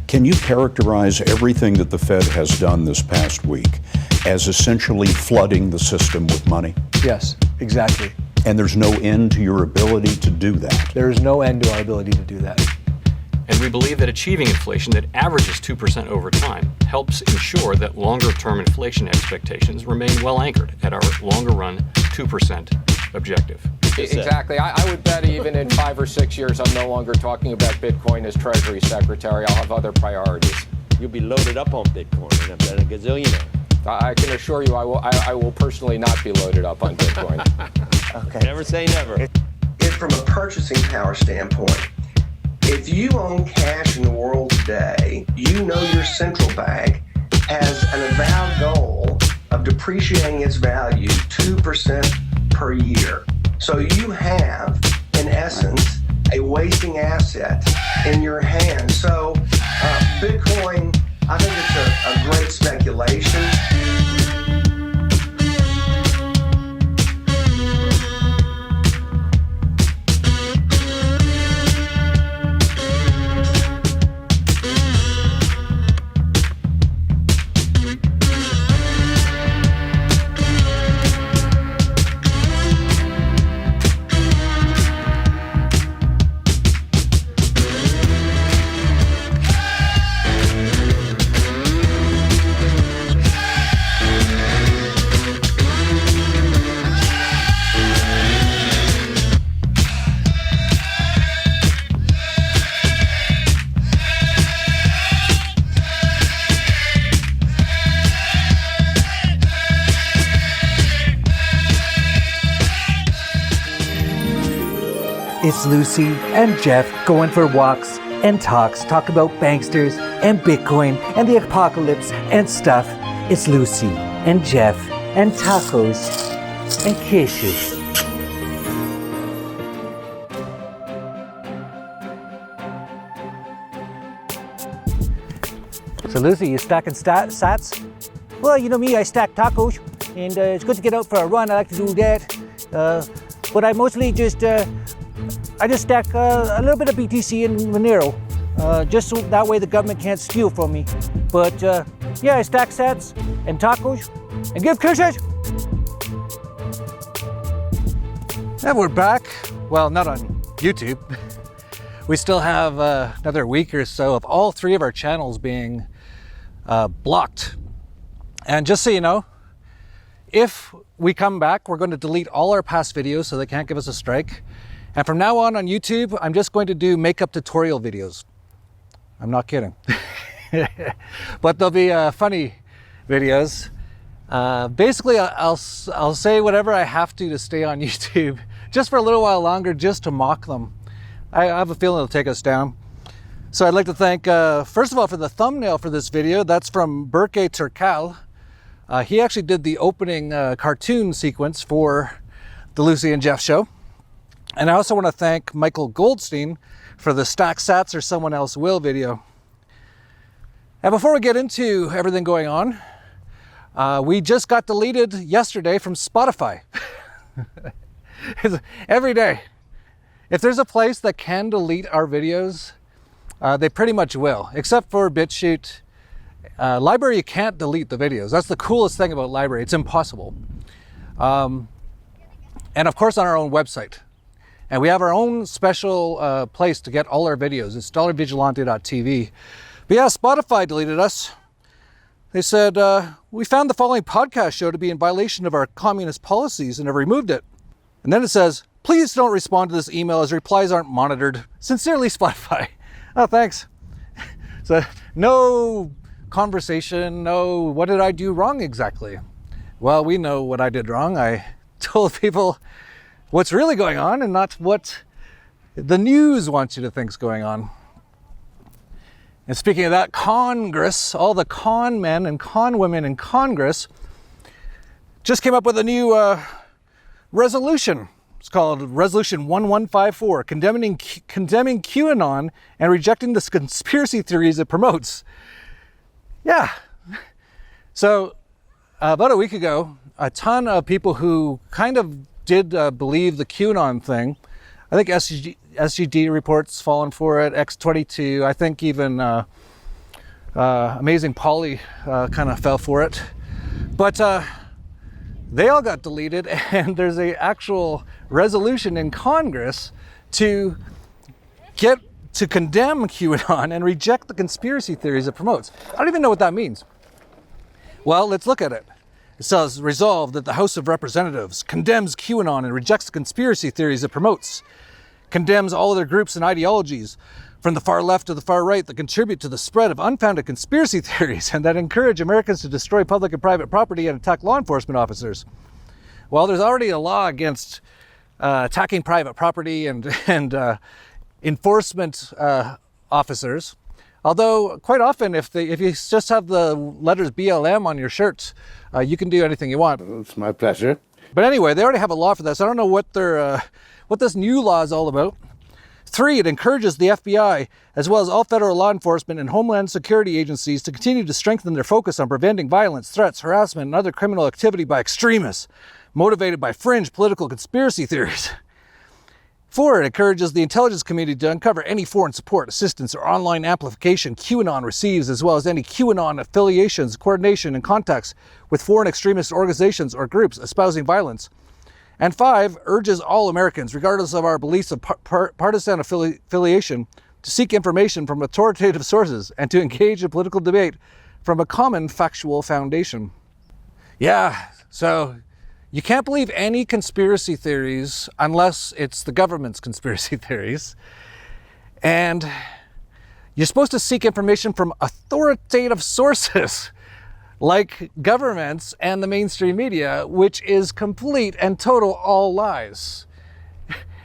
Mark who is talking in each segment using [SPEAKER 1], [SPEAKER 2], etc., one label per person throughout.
[SPEAKER 1] Can you characterize everything that the Fed has done this past week as essentially flooding the system with money?
[SPEAKER 2] Yes, exactly.
[SPEAKER 1] And there's no end to your ability to do that?
[SPEAKER 2] There is no end to our ability to do that.
[SPEAKER 3] And we believe that achieving inflation that averages 2% over time helps ensure that longer-term inflation expectations remain well anchored at our longer-run 2% objective.
[SPEAKER 4] Exactly. I would bet even in 5 or 6 years, I'm no longer talking about Bitcoin as Treasury Secretary. I'll have other priorities.
[SPEAKER 5] You'll be loaded up on Bitcoin and I've been a gazillionaire.
[SPEAKER 4] I can assure you I will personally not be loaded up on Bitcoin.
[SPEAKER 5] Okay. Never say never.
[SPEAKER 6] From a purchasing power standpoint, if you own cash in the world today, you know your central bank has an avowed goal of depreciating its value 2% per year. So you have, in essence, a wasting asset in your hand. So Bitcoin, I think it's a great speculation.
[SPEAKER 7] It's Lucy and Jeff going for walks and talks, talk about banksters and Bitcoin and the apocalypse and stuff. It's Lucy and Jeff and tacos and kisses. So Lucy, you stacking sats? Well, you know me, I stack tacos, and it's good to get out for a run. I like to do that. But I mostly just stack a little bit of BTC and Monero, just so that way the government can't steal from me. But yeah, I stack sats and tacos and give kisses. And we're back. Well, not on YouTube. We still have another week or so of all 3 of our channels being blocked. And just so you know, if we come back, we're going to delete all our past videos so they can't give us a strike. And from now on YouTube, I'm just going to do makeup tutorial videos. I'm not kidding. But they'll be funny videos. Basically, I'll say whatever I have to stay on YouTube, just for a little while longer, just to mock them. I have a feeling it'll take us down. So I'd like to thank, first of all, for the thumbnail for this video. That's from Berke Turkal. He actually did the opening cartoon sequence for the Lucy and Jeff show. And I also want to thank Michael Goldstein for the Stack Sats or Someone Else Will video. And before we get into everything going on, we just got deleted yesterday from Spotify. Every day. If there's a place that can delete our videos, they pretty much will, except for BitChute. Library, you can't delete the videos. That's the coolest thing about Library. It's impossible. And of course on our own website. And we have our own special place to get all our videos. It's dollarvigilante.tv. But yeah, Spotify deleted us. They said, we found the following podcast show to be in violation of our communist policies and have removed it. And then it says, please don't respond to this email as replies aren't monitored. Sincerely, Spotify. Oh, thanks. So no conversation, no, what did I do wrong exactly? Well, we know what I did wrong. I told people what's really going on and not what the news wants you to think's going on. And speaking of that, Congress, all the con men and con women in Congress just came up with a new resolution. It's called Resolution 1154, condemning QAnon and rejecting the conspiracy theories it promotes. Yeah. So about a week ago, a ton of people who kind of did believe the QAnon thing. I think SGD reports fallen for it, X22. I think even Amazing Polly kind of fell for it. But they all got deleted, and there's a actual resolution in Congress to condemn QAnon and reject the conspiracy theories it promotes. I don't even know what that means. Well, let's look at it. It says, resolved that the House of Representatives condemns QAnon and rejects the conspiracy theories it promotes, condemns all other groups and ideologies from the far left to the far right that contribute to the spread of unfounded conspiracy theories and that encourage Americans to destroy public and private property and attack law enforcement officers. Well, there's already a law against attacking private property and enforcement officers. Although quite often, if you just have the letters BLM on your shirt, you can do anything you want.
[SPEAKER 8] It's my pleasure.
[SPEAKER 7] But anyway, they already have a law for this. I don't know what this new law is all about. 3, it encourages the FBI, as well as all federal law enforcement and homeland security agencies, to continue to strengthen their focus on preventing violence, threats, harassment, and other criminal activity by extremists motivated by fringe political conspiracy theories. 4, it encourages the intelligence community to uncover any foreign support, assistance, or online amplification QAnon receives, as well as any QAnon affiliations, coordination, and contacts with foreign extremist organizations or groups espousing violence. And 5, urges all Americans, regardless of our beliefs of partisan affiliation, to seek information from authoritative sources and to engage in political debate from a common factual foundation. Yeah, so you can't believe any conspiracy theories unless it's the government's conspiracy theories. And you're supposed to seek information from authoritative sources like governments and the mainstream media, which is complete and total all lies.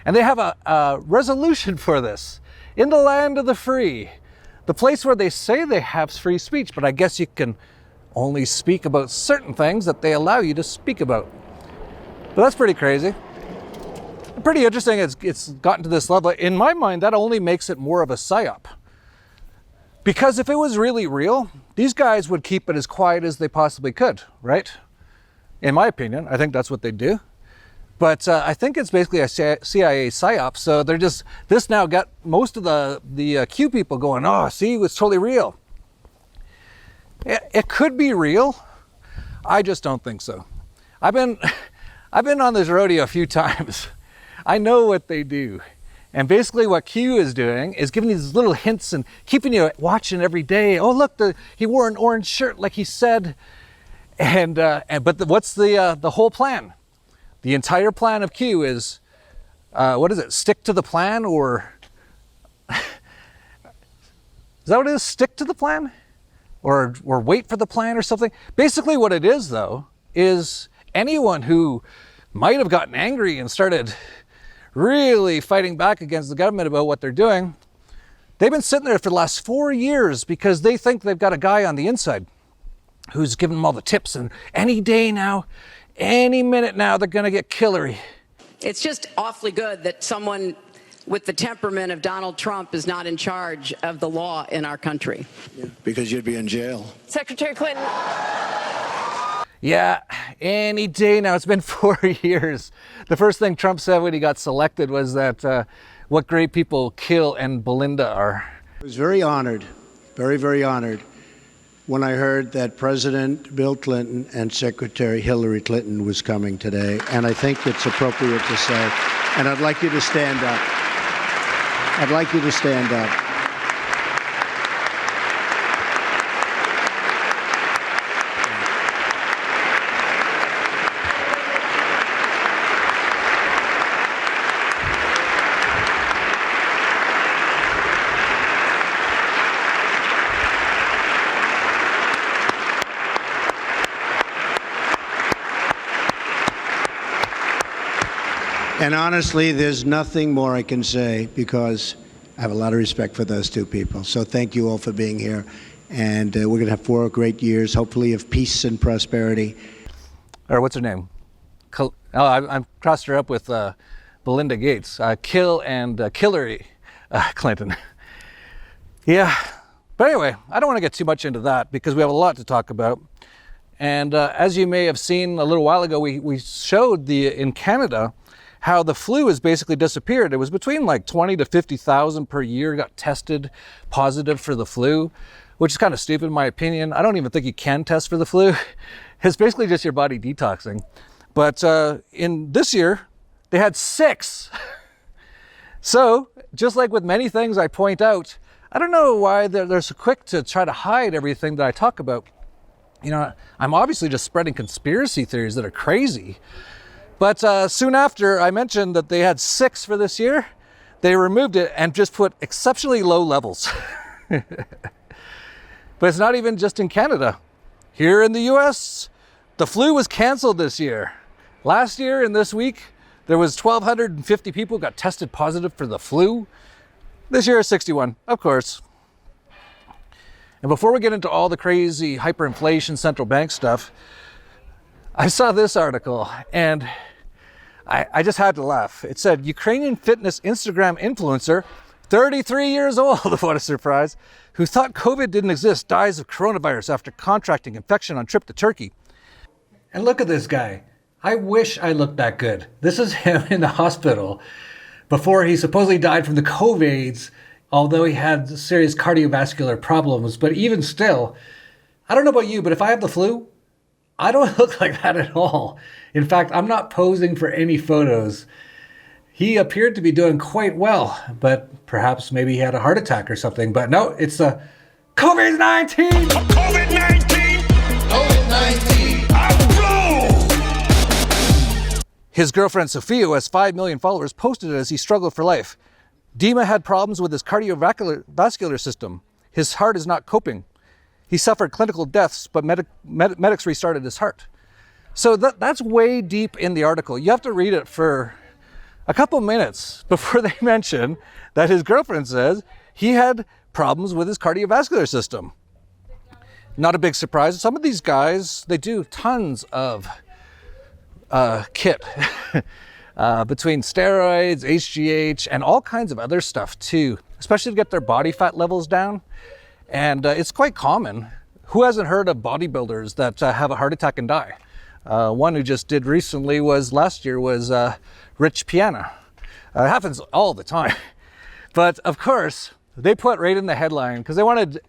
[SPEAKER 7] And they have a resolution for this. In the land of the free, the place where they say they have free speech, but I guess you can only speak about certain things that they allow you to speak about. But that's pretty crazy. Pretty interesting it's gotten to this level. In my mind, that only makes it more of a psyop. Because if it was really real, these guys would keep it as quiet as they possibly could, right? In my opinion, I think that's what they do. But I think it's basically a CIA psyop. So they're just, this now got most of the Q people going, oh, see, it was totally real. It could be real. I just don't think so. I've been on this rodeo a few times. I know what they do. And basically what Q is doing is giving these little hints and keeping you watching every day. Oh, look, he wore an orange shirt like he said. But what's the whole plan? The entire plan of Q is, what is it? Stick to the plan, or is that what it is? Stick to the plan? Or wait for the plan or something? Basically what it is, though, is anyone who might have gotten angry and started really fighting back against the government about what they're doing, they've been sitting there for the last 4 years because they think they've got a guy on the inside who's giving them all the tips, and any day now, any minute now, they're going to get Hillary.
[SPEAKER 9] It's just awfully good that someone with the temperament of Donald Trump is not in charge of the law in our country.
[SPEAKER 10] Yeah, because you'd be in jail.
[SPEAKER 11] Secretary Clinton.
[SPEAKER 7] Yeah, any day now. It's been 4 years. The first thing Trump said when he got selected was that what great people Kill and Belinda are.
[SPEAKER 10] I was very honored, very, very honored, when I heard that President Bill Clinton and Secretary Hillary Clinton was coming today. And I think it's appropriate to say, and I'd like you to stand up. I'd like you to stand up. And honestly, there's nothing more I can say because I have a lot of respect for those two people. So thank you all for being here. And we're going to have 4 great years, hopefully, of peace and prosperity.
[SPEAKER 7] Or what's her name? I crossed her up with Belinda Gates. Kill and Hillary Clinton. Yeah. But anyway, I don't want to get too much into that because we have a lot to talk about. And as you may have seen a little while ago, we showed in Canada how the flu has basically disappeared. It was between like 20 to 50,000 per year got tested positive for the flu. which is kind of stupid in my opinion. I don't even think you can test for the flu. It's basically just your body detoxing. But in this year, they had 6. So, just like with many things I point out, I don't know why they're so quick to try to hide everything that I talk about. You know, I'm obviously just spreading conspiracy theories that are crazy. But soon after I mentioned that they had 6 for this year, they removed it and just put exceptionally low levels. But it's not even just in Canada. Here in the US, the flu was canceled this year. Last year and this week, there was 1,250 people got tested positive for the flu. This year is 61, of course. And before we get into all the crazy hyperinflation central bank stuff, I saw this article and I just had to laugh. It said, Ukrainian fitness Instagram influencer, 33 years old, what a surprise, who thought COVID didn't exist, dies of coronavirus after contracting infection on trip to Turkey. And look at this guy. I wish I looked that good. This is him in the hospital before he supposedly died from the COVAIDS, although he had serious cardiovascular problems. But even still, I don't know about you, but if I have the flu, I don't look like that at all. In fact, I'm not posing for any photos. He appeared to be doing quite well, but perhaps maybe he had a heart attack or something. But no, it's a COVID-19! COVID-19! COVID-19! His girlfriend Sophia, who has 5 million followers, posted it as he struggled for life. Dima had problems with his cardiovascular system. His heart is not coping. He suffered clinical deaths, but medics restarted his heart. So that's way deep in the article. You have to read it for a couple minutes before they mention that his girlfriend says he had problems with his cardiovascular system. Not a big surprise. Some of these guys, they do tons of kit between steroids, HGH, and all kinds of other stuff too, especially to get their body fat levels down. And it's quite common. Who hasn't heard of bodybuilders that have a heart attack and die? One who just did recently last year was Rich Piana. It happens all the time. But of course, they put right in the headline because they wanted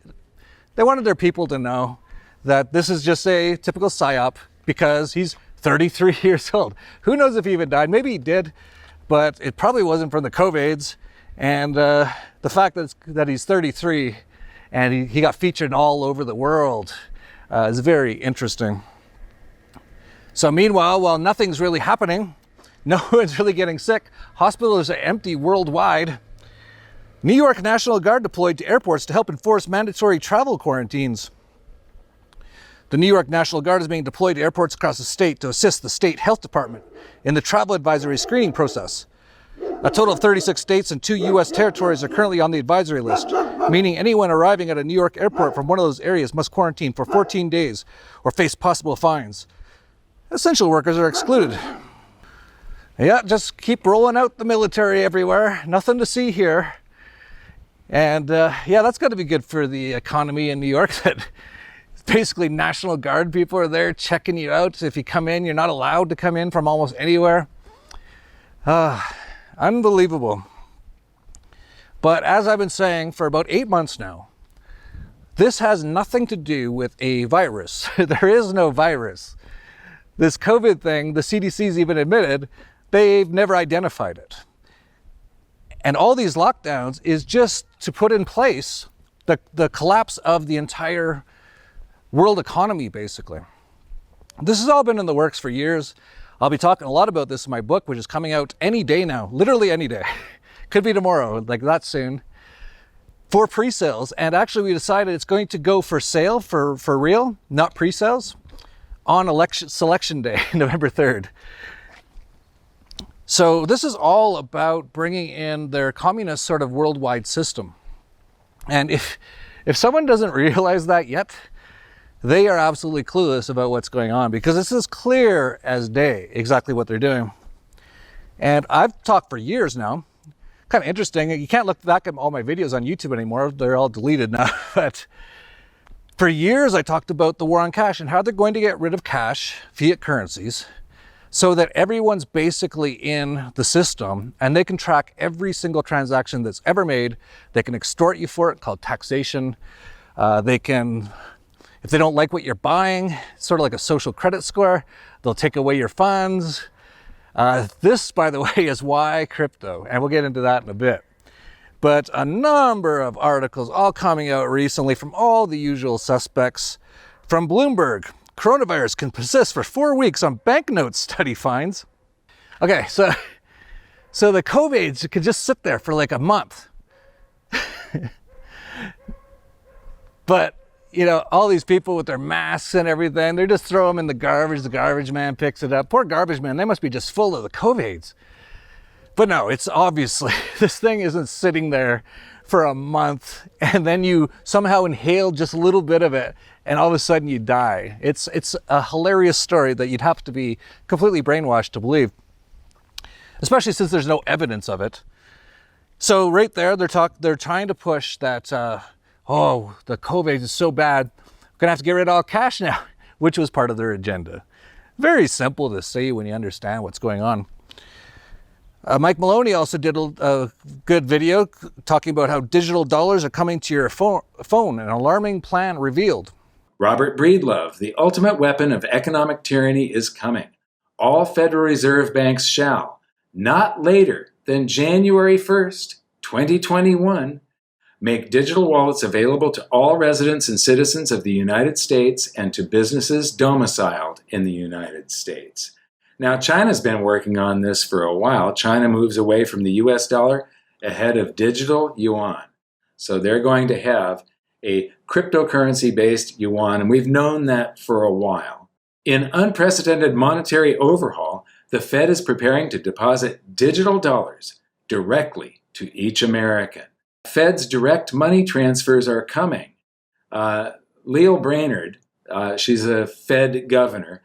[SPEAKER 7] their people to know that this is just a typical psyop because he's 33 years old. Who knows if he even died? Maybe he did, but it probably wasn't from the COVAIDS. And the fact that he's 33 and he got featured all over the world is very interesting. So meanwhile, while nothing's really happening, no one's really getting sick, hospitals are empty worldwide. New York National Guard deployed to airports to help enforce mandatory travel quarantines. The New York National Guard is being deployed to airports across the state to assist the state health department in the travel advisory screening process. A total of 36 states and 2 U.S. territories are currently on the advisory list, meaning anyone arriving at a New York airport from one of those areas must quarantine for 14 days or face possible fines. Essential workers are excluded. Yeah, just keep rolling out the military everywhere. Nothing to see here. And yeah, that's got to be good for the economy in New York. That basically National Guard people are there checking you out. If you come in, you're not allowed to come in from almost anywhere. Unbelievable. But as I've been saying for about 8 months now, this has nothing to do with a virus. There is no virus. This COVID thing, the CDC's even admitted, they've never identified it. And all these lockdowns is just to put in place the collapse of the entire world economy, basically. This has all been in the works for years. I'll be talking a lot about this in my book, which is coming out any day now, literally any day. Could be tomorrow, like that soon, for pre-sales. And actually we decided it's going to go for sale for real, not pre-sales, on Selection Day, November 3rd. So this is all about bringing in their communist sort of worldwide system. And if someone doesn't realize that yet, they are absolutely clueless about what's going on, because this is clear as day exactly what they're doing. And I've talked for years now. Kind of interesting. You can't look back at all my videos on YouTube anymore. They're all deleted now. But for years I talked about the war on cash and how they're going to get rid of cash, fiat currencies, so that everyone's basically in the system and they can track every single transaction that's ever made. They can extort you for it, called taxation. They can, if they don't like what you're buying, sort of like a social credit score, they'll take away your funds. This, by the way, is why crypto, and we'll get into that in a bit. But a number of articles all coming out recently from all the usual suspects. From Bloomberg, coronavirus can persist for 4 weeks on banknote study finds. Okay, so the COVAIDS could just sit there for like a month. But, you know, all these people with their masks and everything, they just throw them in the garbage man picks it up. Poor garbage man, they must be just full of the COVAIDS. But no, it's obviously, this thing isn't sitting there for a month and then you somehow inhale just a little bit of it and all of a sudden you die. It's a hilarious story that you'd have to be completely brainwashed to believe, especially since there's no evidence of it. So right there, they're trying to push that, oh, the COVID is so bad, we're gonna have to get rid of all cash now, which was part of their agenda. Very simple to see when you understand what's going on. Mike Maloney also did a good video talking about how digital dollars are coming to your phone, an alarming plan revealed.
[SPEAKER 8] Robert Breedlove, the ultimate weapon of economic tyranny is coming. All Federal Reserve banks shall, not later than January 1st, 2021, make digital wallets available to all residents and citizens of the United States and to businesses domiciled in the United States. Now, China's been working on this for a while. China moves away from the US dollar ahead of digital yuan. So they're going to have a cryptocurrency-based yuan, and we've known that for a while. In unprecedented monetary overhaul, the Fed is preparing to deposit digital dollars directly to each American. Fed's direct money transfers are coming. Leal Brainerd, she's a Fed governor,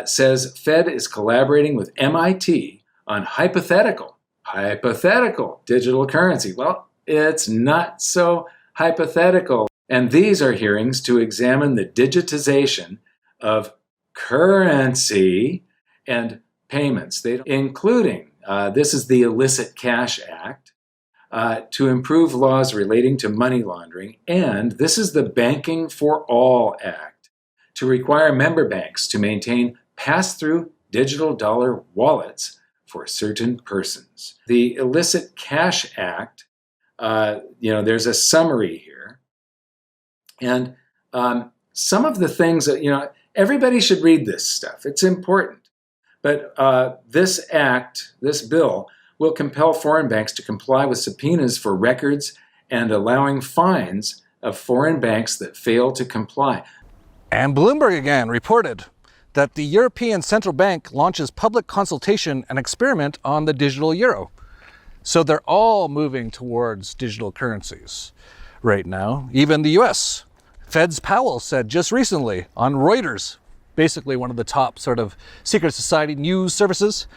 [SPEAKER 8] says Fed is collaborating with MIT on hypothetical digital currency. Well, it's not so hypothetical. And these are hearings to examine the digitization of currency and payments, including, this is the Illicit Cash Act, to improve laws relating to money laundering. And this is the Banking for All Act, to require member banks to maintain pass-through digital dollar wallets for certain persons. The Illicit Cash Act, there's a summary here. And some of the things that, everybody should read this stuff. It's important. But this bill, will compel foreign banks to comply with subpoenas for records and allowing fines of foreign banks that fail to comply.
[SPEAKER 7] And Bloomberg again reported that the European Central Bank launches public consultation and experiment on the digital euro. So they're all moving towards digital currencies right now. Even the US. Fed's Powell said just recently on Reuters, basically one of the top sort of secret society news services,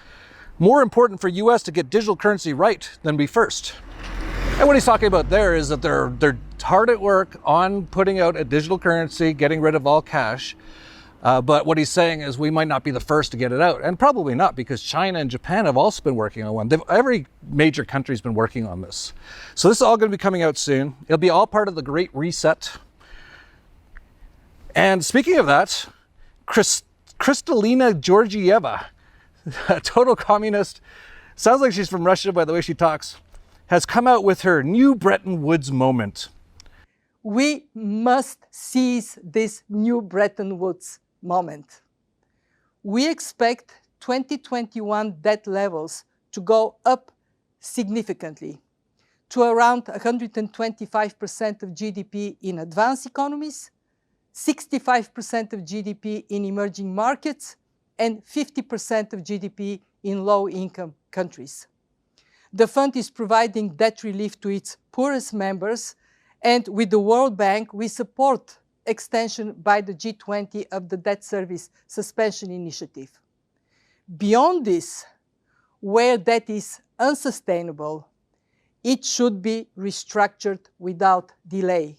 [SPEAKER 7] more important for US to get digital currency right than be first. And what he's talking about there is that they're hard at work on putting out a digital currency, getting rid of all cash. But what he's saying is we might not be the first to get it out. And probably not, because China and Japan have also been working on one. Every major country's been working on this. So this is all going to be coming out soon. It'll be all part of the Great Reset. And speaking of that, Kristalina Georgieva, a total communist, sounds like she's from Russia by the way she talks, has come out with her new Bretton Woods moment.
[SPEAKER 11] We must seize this new Bretton Woods moment. We expect 2021 debt levels to go up significantly to around 125% of GDP in advanced economies, 65% of GDP in emerging markets, and 50% of GDP in low-income countries. The fund is providing debt relief to its poorest members, and with the World Bank, we support extension by the G20 of the debt service suspension initiative. Beyond this, where debt is unsustainable, it should be restructured without delay.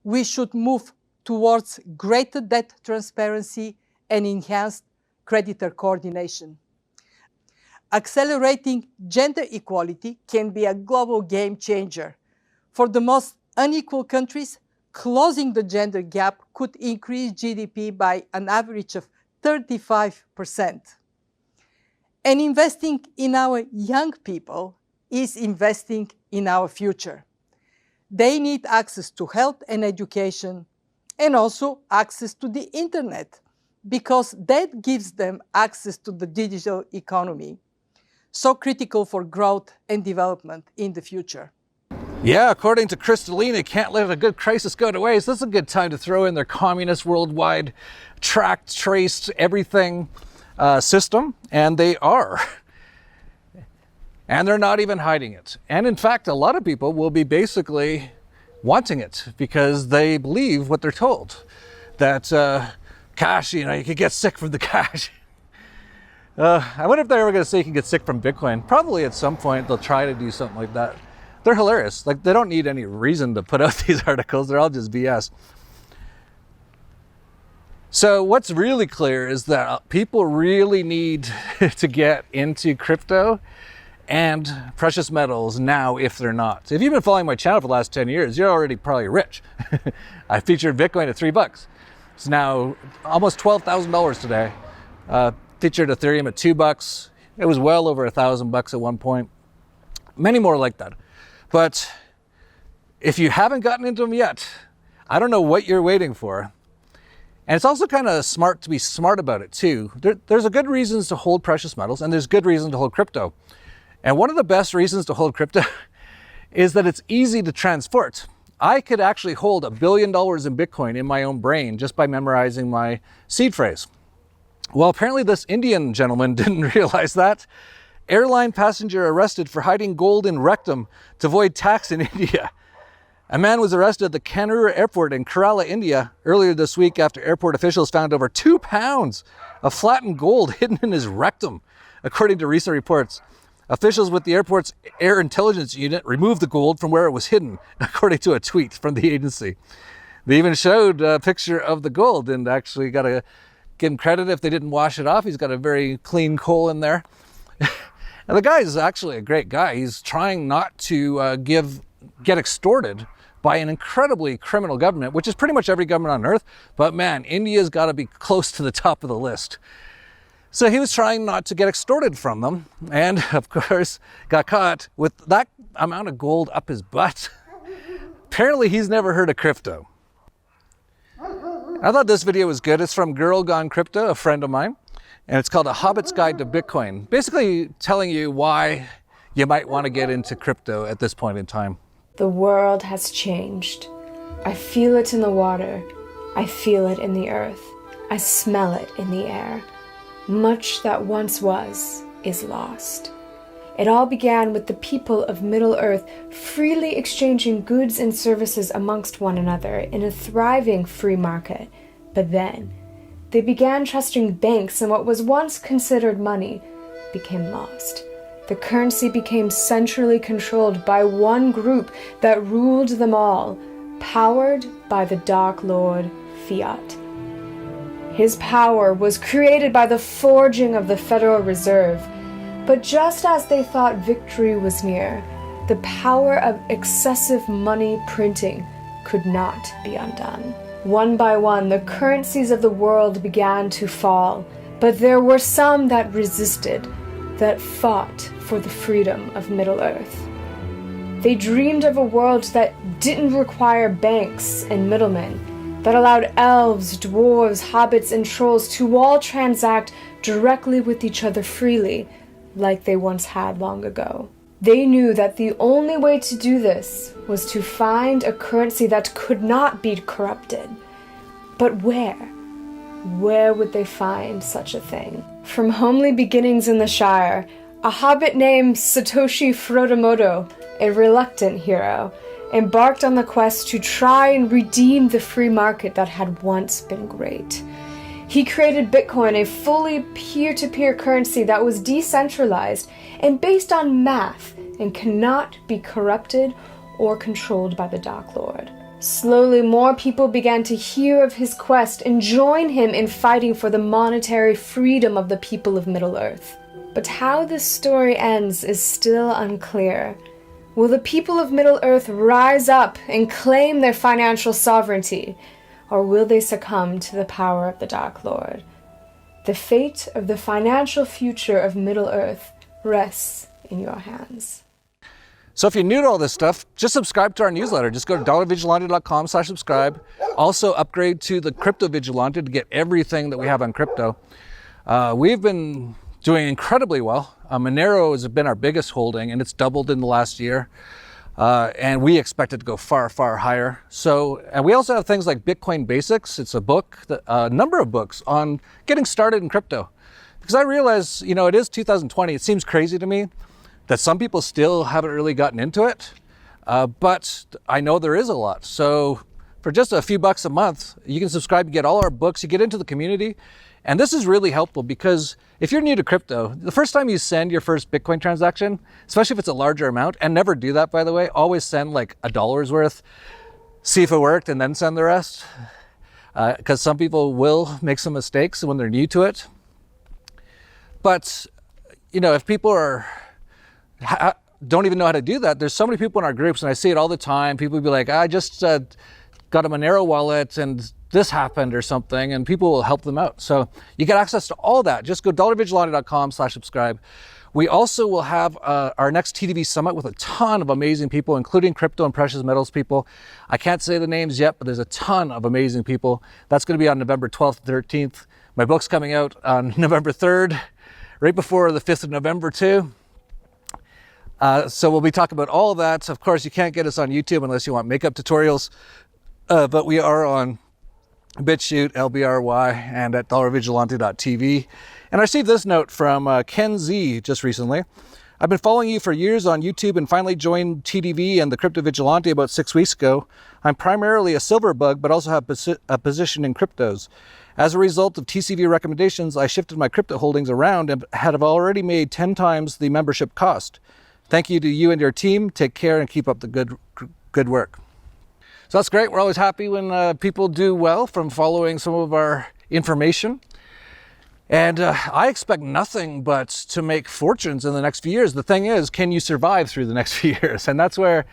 [SPEAKER 11] We should move towards greater debt transparency and enhanced creditor coordination. Accelerating gender equality can be a global game changer. For the most unequal countries, closing the gender gap could increase GDP by an average of 35%. And investing in our young people is investing in our future. They need access to health and education, and also access to the internet, because that gives them access to the digital economy, so critical for growth and development in the future.
[SPEAKER 7] Yeah, according to Kristalina, can't let a good crisis go to waste. This is a good time to throw in their communist worldwide tracked, traced, everything system, and they are. And they're not even hiding it. And in fact, a lot of people will be basically wanting it because they believe what they're told. That cash, you could get sick from the cash. I wonder if they're ever going to say you can get sick from Bitcoin. Probably at some point they'll try to do something like that. They're hilarious. Like, they don't need any reason to put out these articles. They're all just BS. So what's really clear is that people really need to get into crypto and precious metals now if they're not. If you've been following my channel for the last 10 years, you're already probably rich. I featured Bitcoin at $3. It's now almost $12,000 today. Featured Ethereum at $2. It was well over $1,000 at one point. Many more like that. But if you haven't gotten into them yet, I don't know what you're waiting for. And it's also kind of smart to be smart about it too. There's a good reasons to hold precious metals, and there's good reason to hold crypto. And one of the best reasons to hold crypto is that it's easy to transport. I could actually hold $1 billion in Bitcoin in my own brain just by memorizing my seed phrase. Well, apparently this Indian gentleman didn't realize that. Airline passenger arrested for hiding gold in rectum to avoid tax in India. A man was arrested at the Kannur airport in Kerala, India, earlier this week after airport officials found over 2 pounds of flattened gold hidden in his rectum, according to recent reports. Officials with the airport's air intelligence unit removed the gold from where it was hidden, according to a tweet from the agency. They even showed a picture of the gold, and actually got to give him credit if they didn't wash it off. He's got a very clean coal in there. And the guy is actually a great guy. He's trying not to get extorted by an incredibly criminal government, which is pretty much every government on earth. But man, India's got to be close to the top of the list. So he was trying not to get extorted from them, and of course got caught with that amount of gold up his butt. Apparently he's never heard of crypto. I thought this video was good. It's from Girl Gone Crypto, a friend of mine, and it's called A Hobbit's Guide to Bitcoin, basically telling you why you might want to get into crypto at this point in time.
[SPEAKER 12] The world has changed. I feel it in the water. I feel it in the earth. I smell it in the air. Much that once was is lost. It all began with the people of Middle-earth freely exchanging goods and services amongst one another in a thriving free market. But then, they began trusting banks, and what was once considered money became lost. The currency became centrally controlled by one group that ruled them all, powered by the Dark Lord Fiat. His power was created by the forging of the Federal Reserve. But just as they thought victory was near, the power of excessive money printing could not be undone. One by one, the currencies of the world began to fall, but there were some that resisted, that fought for the freedom of Middle-earth. They dreamed of a world that didn't require banks and middlemen, that allowed elves, dwarves, hobbits, and trolls to all transact directly with each other freely, like they once had long ago. They knew that the only way to do this was to find a currency that could not be corrupted. But where? Where would they find such a thing? From homely beginnings in the Shire, a hobbit named Satoshi Frodomodo, a reluctant hero, embarked on the quest to try and redeem the free market that had once been great. He created Bitcoin, a fully peer-to-peer currency that was decentralized and based on math and cannot be corrupted or controlled by the Dark Lord. Slowly, more people began to hear of his quest and join him in fighting for the monetary freedom of the people of Middle-earth. But how this story ends is still unclear. Will the people of Middle-earth rise up and claim their financial sovereignty, or will they succumb to the power of the Dark Lord? The fate of the financial future of Middle-earth rests in your hands.
[SPEAKER 7] So if you're new to all this stuff, just subscribe to our newsletter. Just go to dollarvigilante.com/subscribe. Also upgrade to the Crypto Vigilante to get everything that we have on crypto. We've been doing incredibly well. Monero has been our biggest holding, and it's doubled in the last year. And we expect it to go far, far higher. And we also have things like Bitcoin Basics. It's a book, a number of books on getting started in crypto. Because I realize, it is 2020. It seems crazy to me that some people still haven't really gotten into it. But I know there is a lot. So for just a few bucks a month, you can subscribe, you get all our books, you get into the community. And this is really helpful because if you're new to crypto, the first time you send your first Bitcoin transaction, especially if it's a larger amount, and never do that, by the way, always send like $1 worth, see if it worked, and then send the rest. Because some people will make some mistakes when they're new to it. But, if people don't even know how to do that, there's so many people in our groups, and I see it all the time. People will be like, I just got a Monero wallet, and this happened or something, and people will help them out. So you get access to all that. Just go dollarvigilante.com/subscribe. We also will have our next TDV Summit with a ton of amazing people, including crypto and precious metals people. I can't say the names yet, but there's a ton of amazing people. That's going to be on November 12th, 13th. My book's coming out on November 3rd, right before the 5th of November too. So we'll be talking about all of that. Of course, you can't get us on YouTube unless you want makeup tutorials, but we are on BitChute, LBRY, and at dollarvigilante.tv. And I received this note from Ken Z just recently. I've been following you for years on YouTube and finally joined TDV and the Crypto Vigilante about 6 weeks ago. I'm primarily a silver bug, but also have a position in cryptos. As a result of TCV recommendations, I shifted my crypto holdings around and have already made 10 times the membership cost. Thank you to you and your team. Take care and keep up the good work. So that's great. We're always happy when people do well from following some of our information. And I expect nothing but to make fortunes in the next few years. The thing is, can you survive through the next few years? And that's where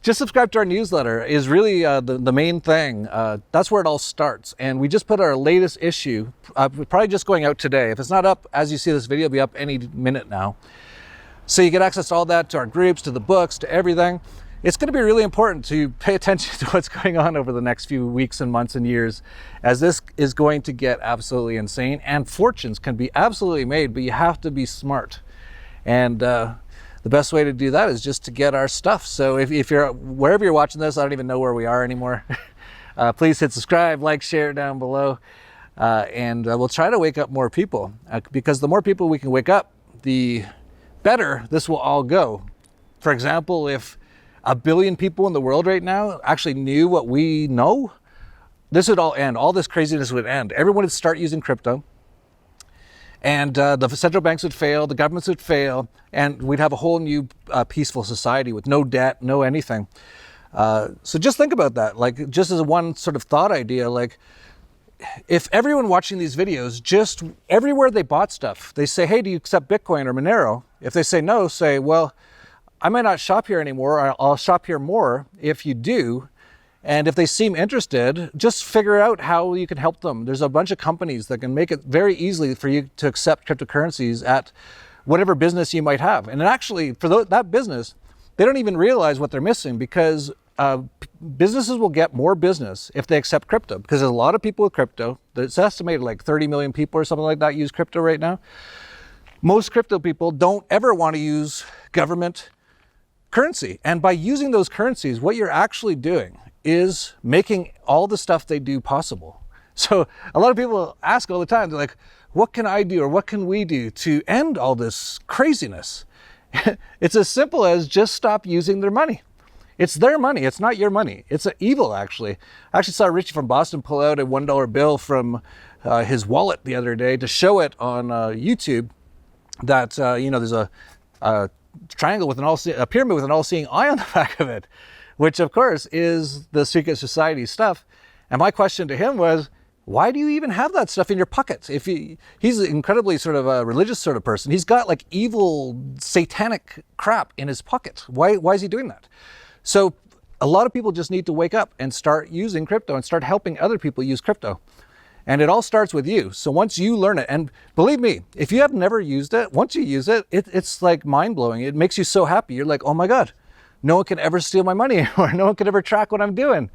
[SPEAKER 7] just subscribe to our newsletter is really the main thing. That's where it all starts. And we just put our latest issue, probably just going out today. If it's not up as you see this video, it'll be up any minute now. So you get access to all that, to our groups, to the books, to everything. It's going to be really important to pay attention to what's going on over the next few weeks and months and years, as this is going to get absolutely insane, and fortunes can be absolutely made, but you have to be smart. And the best way to do that is just to get our stuff. So if you're, wherever you're watching this, I don't even know where we are anymore. Please hit subscribe, like, share down below. And we'll try to wake up more people, because the more people we can wake up, the better this will all go. For example, if 1 billion people in the world right now actually knew what we know, this would all end. All this craziness would end. Everyone would start using crypto, and the central banks would fail, the governments would fail, and we'd have a whole new peaceful society with no debt, no anything. So just think about that, like just as one sort of thought idea, like if everyone watching these videos, just everywhere they bought stuff, they say, hey, do you accept Bitcoin or Monero? If they say no, say, well, I might not shop here anymore. I'll shop here more if you do. And if they seem interested, just figure out how you can help them. There's a bunch of companies that can make it very easily for you to accept cryptocurrencies at whatever business you might have. And actually, for that business, they don't even realize what they're missing, because businesses will get more business if they accept crypto, because there's a lot of people with crypto. It's estimated like 30 million people or something like that use crypto right now. Most crypto people don't ever want to use government currency. And by using those currencies, what you're actually doing is making all the stuff they do possible. So a lot of people ask all the time, they're like, what can I do, or what can we do to end all this craziness? It's as simple as just stop using their money. It's their money, it's not your money. It's an evil, actually. I actually saw Richie from Boston pull out a $1 bill from his wallet the other day to show it on YouTube that, there's a triangle with a pyramid with an all-seeing eye on the back of it, which of course is the secret society stuff. And my question to him was, why do you even have that stuff in your pockets? If he's incredibly sort of a religious sort of person, he's got like evil satanic crap in his pocket. Why is he doing that? So a lot of people just need to wake up and start using crypto and start helping other people use crypto. And it all starts with you. So once you learn it, and believe me, if you have never used it, once you use it, it's like mind-blowing. It makes you so happy. You're like, oh my God, no one can ever steal my money anymore. No one can ever track what I'm doing.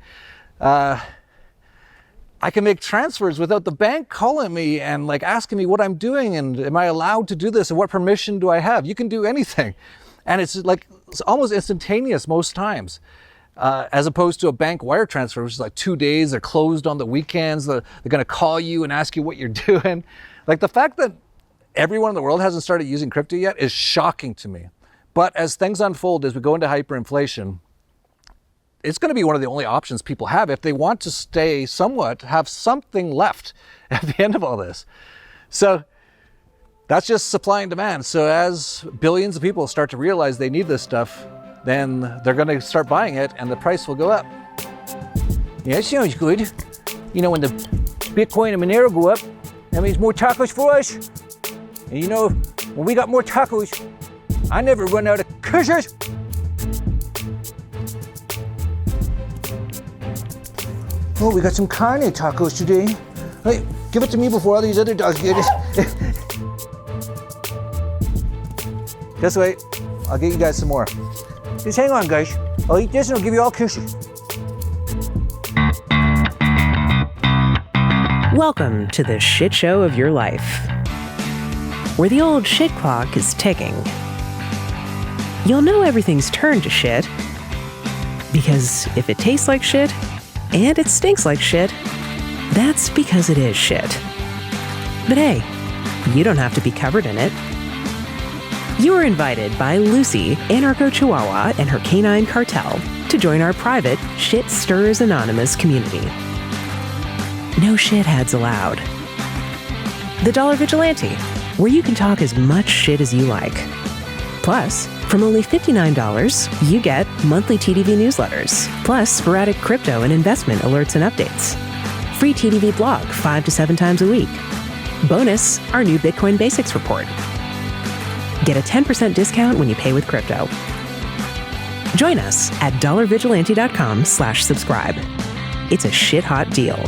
[SPEAKER 7] I can make transfers without the bank calling me and like asking me what I'm doing and am I allowed to do this and what permission do I have? You can do anything. And it's almost instantaneous most times. As opposed to a bank wire transfer, which is like 2 days, they're closed on the weekends, they're going to call you and ask you what you're doing. Like the fact that everyone in the world hasn't started using crypto yet is shocking to me. But as things unfold, as we go into hyperinflation, it's going to be one of the only options people have if they want to stay somewhat, have something left at the end of all this. So that's just supply and demand. So as billions of people start to realize they need this stuff, then they're going to start buying it and the price will go up.
[SPEAKER 13] Yeah, that sounds good. You know, when the Bitcoin and Monero go up, that means more tacos for us. And you know, when we got more tacos, I never run out of kisses. Oh, we got some carne tacos today. Hey, give it to me before all these other dogs get it.
[SPEAKER 7] Just wait, I'll get you guys some more.
[SPEAKER 13] Just hang on, guys. I'll eat this and I'll give you all kisses.
[SPEAKER 14] Welcome to the shit show of your life, where the old shit clock is ticking. You'll know everything's turned to shit, because if it tastes like shit, and it stinks like shit, that's because it is shit. But hey, you don't have to be covered in it. You are invited by Lucy, Anarcho Chihuahua, and her canine cartel to join our private Shit Stirrers Anonymous community. No shitheads allowed. The Dollar Vigilante, where you can talk as much shit as you like. Plus, from only $59, you get monthly TDV newsletters, plus sporadic crypto and investment alerts and updates. Free TDV blog 5 to 7 times a week. Bonus, our new Bitcoin Basics report. Get a 10% discount when you pay with crypto. Join us at dollarvigilante.com/subscribe. It's a shit-hot deal.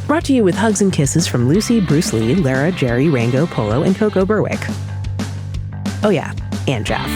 [SPEAKER 14] Brought to you with hugs and kisses from Lucy, Bruce Lee, Lara, Jerry, Rango, Polo, and Coco Berwick. Oh yeah, and Jeff.